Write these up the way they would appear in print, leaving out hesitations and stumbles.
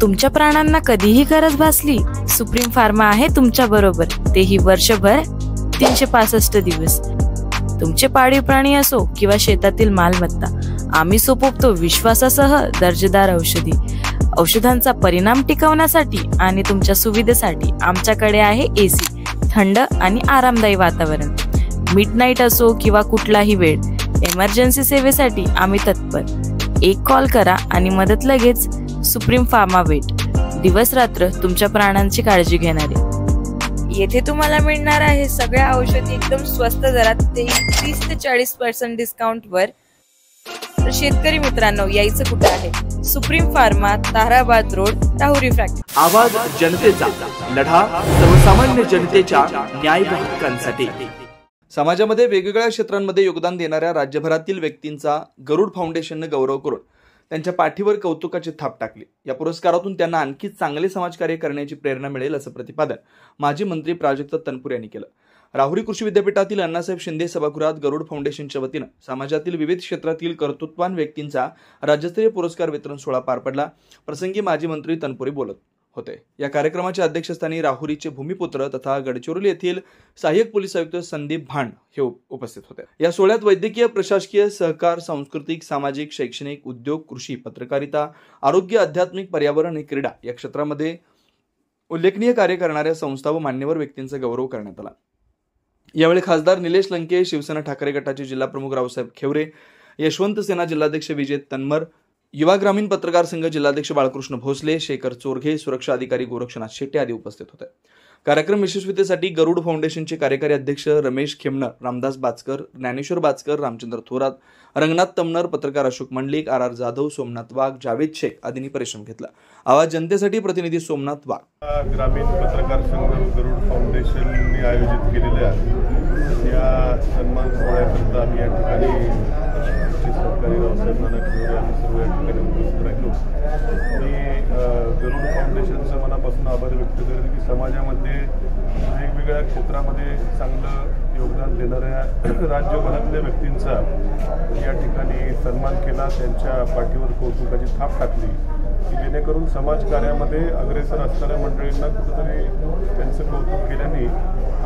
तुमच्या प्राणांना कधीही गरज भासली, सुप्रीम फार्मा आहे तुमच्या बरोबर, तेही वर्षभर 365 दिवस। तुमचे पाळीव प्राणी असो किंवा शेतातील मालमत्ता, आम्ही सोपवतो विश्वासासह दर्जेदार औषधी। औषधांचा परिणाम टिकवण्यासाठी आणि तुमच्या सुविधेसाठी आमच्याकडे आहे एसी, थंड आणि आरामदायी वातावरण। मिडनाईट असो किंवा कुठलाही वेळ, इमर्जन्सी सेवेसाठी आम्ही तत्पर। एक कॉल करा आणि मदत लगेच। सुप्रीम फार्मा वेट, दिवस रात्र तुमच्या प्राणांची काळजी घेणारे। येथे तुम्हाला मिळणार आहे सगळ्या औषधी एकदम स्वस्त दरात, ते 30 ते 40% डिस्काउंट वर। तर शेतकरी मित्रांनो, यायचं कुठे आहे? Supreme pharma, Tarabad road, Rahuri factory. आवाज जनतेचा, लढा सर्वसामान्य जनतेच्या न्याय व हक्कांसाठी। समाजामध्ये वेगवेगळ्या क्षेत्रांमध्ये योगदान देणाऱ्या राज्यभरातील व्यक्तींचा गरुड फाउंडेशनने गौरव करून त्यांच्या पाठीवर कौतुकाची थाप टाकली। या पुरस्कारातून त्यांना आणखी चांगले समाजकार्य करण्याची प्रेरणा मिळेल असं प्रतिपादन माजी मंत्री प्राजक्त तनपुरे यांनी केलं। राहुरी कृषी विद्यापीठातील अण्णासाहेब शिंदे सभागृहात गरुड फाउंडेशनच्या वतीनं समाजातील विविध क्षेत्रातील कर्तृत्ववान व्यक्तींचा राज्यस्तरीय पुरस्कार वितरण सोहळा पार पडला। प्रसंगी माजी मंत्री तनपुरे बोलत होते। या कार्यक्रमाच्या अध्यक्षस्थानी राहुरीचे भूमिपुत्र तथा गडचिरोली येथील सहाय्यक पोलीस आयुक्त संदीप भांड हे उपस्थित होते। या सोहळ्यात वैद्यकीय, प्रशासकीय, सहकार, सांस्कृतिक, सामाजिक, शैक्षणिक, उद्योग, कृषी, पत्रकारिता, आरोग्य, आध्यात्मिक, पर्यावरण आणि क्रीडा या क्षेत्रामध्ये उल्लेखनीय कार्य करणाऱ्या संस्था व मान्यवर व्यक्तींचा गौरव करण्यात आला। यावेळी खासदार निलेश लंके, शिवसेना ठाकरे गटाचे जिल्हाप्रमुख रावसाहेब खेवरे, यशवंत सेना जिल्हाध्यक्ष विजय तन्मर, युवा ग्रामीण पत्रकार संघ जिल्हाध्यक्ष बाळकृष्ण भोसले, शेखर चोरघे, सुरक्षा अधिकारी गोरक्षनाथ शेट्टे आदी उपस्थित होते। कार्यक्रम यशस्वीतेसाठी गरुड फाउंडेशनचे कार्यकारी अध्यक्ष रमेश खेमनर, रामदास बाचकर, ज्ञानेश्वर बाचकर, रामचंद्र थोरात, रंगनाथ तमनर, पत्रकार अशोक मंडलिक, आर जाधव, सोमनाथ वाघ, जावेद शेख आदींनी परिश्रम घेतला। आवाज जनतेसाठी प्रतिनिधी सोमनाथ वाघ। ग्रामीण पत्रकार संघ गरुड फाउंडेशनने आयोजित केलेल्या या सन्मान सोहळ्याकरता आम्ही या ठिकाणी सरकारी रावसाहेब नाना खेवरे आम्ही सर्व या ठिकाणी उपस्थित राहिलो। मी गरुड फाउंडेशनचं मनापासून आभार व्यक्त करेन की समाजामध्ये वेगवेगळ्या क्षेत्रामध्ये चांगलं योगदान देणाऱ्या राज्यभरातल्या व्यक्तींचा या ठिकाणी सन्मान केला, त्यांच्या पाठीवर कौतुकाची थाप टाकली की जेणेकरून समाजकार्यामध्ये अग्रेसर असणाऱ्या मंडळींना कुठेतरी त्यांचं कौतुक केल्याने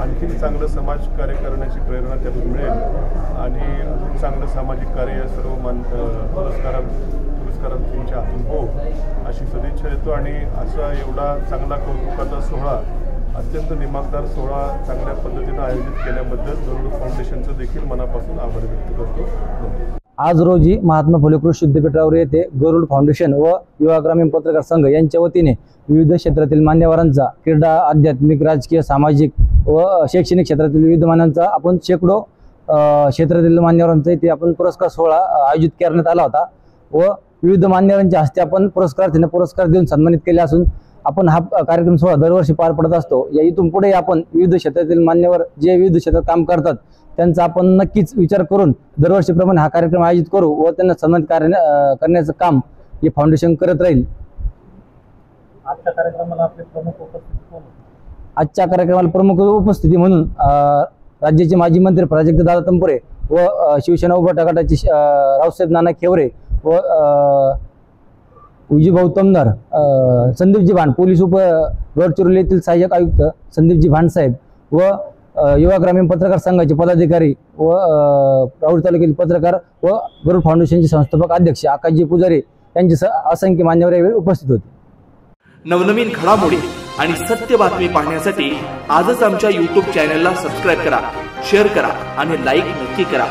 आणखी चांगलं समाजकार्य करण्याची प्रेरणा त्यातून मिळेल आणि अजून चांगलं सामाजिक कार्य या सर्व पुरस्कारात तुमच्या हातून हो अशी सदिच्छा देतो। आणि असा एवढा चांगला कौतुकाचा सोहळा, अत्यंत दिमागदार सोहळा चांगल्या पद्धतीनं आयोजित केल्याबद्दल गरुड फाउंडेशनचं देखील मनापासून आभार व्यक्त करतो। आज रोजी महात्मा फुले कृषी विद्यापीठ राहुरी येथे गरुड फाउंडेशन व युवा ग्रामीण पत्रकार संघ यांच्या वतीने विविध क्षेत्रातील मान्यवरांचा, क्रीडा, आध्यात्मिक, राजकीय, सामाजिक व शैक्षणिक क्षेत्रातील विविध मान्यवरांचा आपण शेकडो क्षेत्रातील मान्यवरांचा इथे आपण पुरस्कार सोहळा आयोजित करण्यात आला होता व विविध मान्यवरांच्या हस्ते आपण पुरस्कार देऊन सन्मानित केले असून आपण हा कार्यक्रम सोहळा दरवर्षी पार पडत असतो। या इथून पुढे आपण विविध क्षेत्रातील मान्यवर जे विविध क्षेत्रात काम करतात त्यांचा आपण नक्कीच विचार करून दरवर्षीप्रमाणे हा कार्यक्रम आयोजित करू व त्यांना सन्मानित करण्याचं काम हे फाउंडेशन करत राहील। आजच्या कार्यक्रमाला आपले प्रमुख उपस्थिती कोण? आजच्या कार्यक्रमाला प्रमुख उपस्थिती म्हणून राज्याचे माजी मंत्री प्राजक्त दादा तनपुरे व शिवसेना उभाटा गटाचे रावसाहेब नाना खेवरे व विजयभाऊ तमनर, संदीपजी भांड, पोलीस गडचिरोली येथील सहाय्यक आयुक्त संदीपजी भांड साहेब व युवा ग्रामीण पत्रकार संघाचे पदाधिकारी व राहुरी तालुक्यातील पत्रकार व गरुड फाउंडेशनचे संस्थापक अध्यक्ष आकाशजी पुजारी यांचे असंख्य मान्यवर यावेळी उपस्थित होते। नवनवीन घडामोडी आणि सत्य बातमी पाहण्यासाठी आजच आमच्या YouTube चॅनलला सबस्क्राईब करा, शेअर करा आणि लाईक नक्की करा।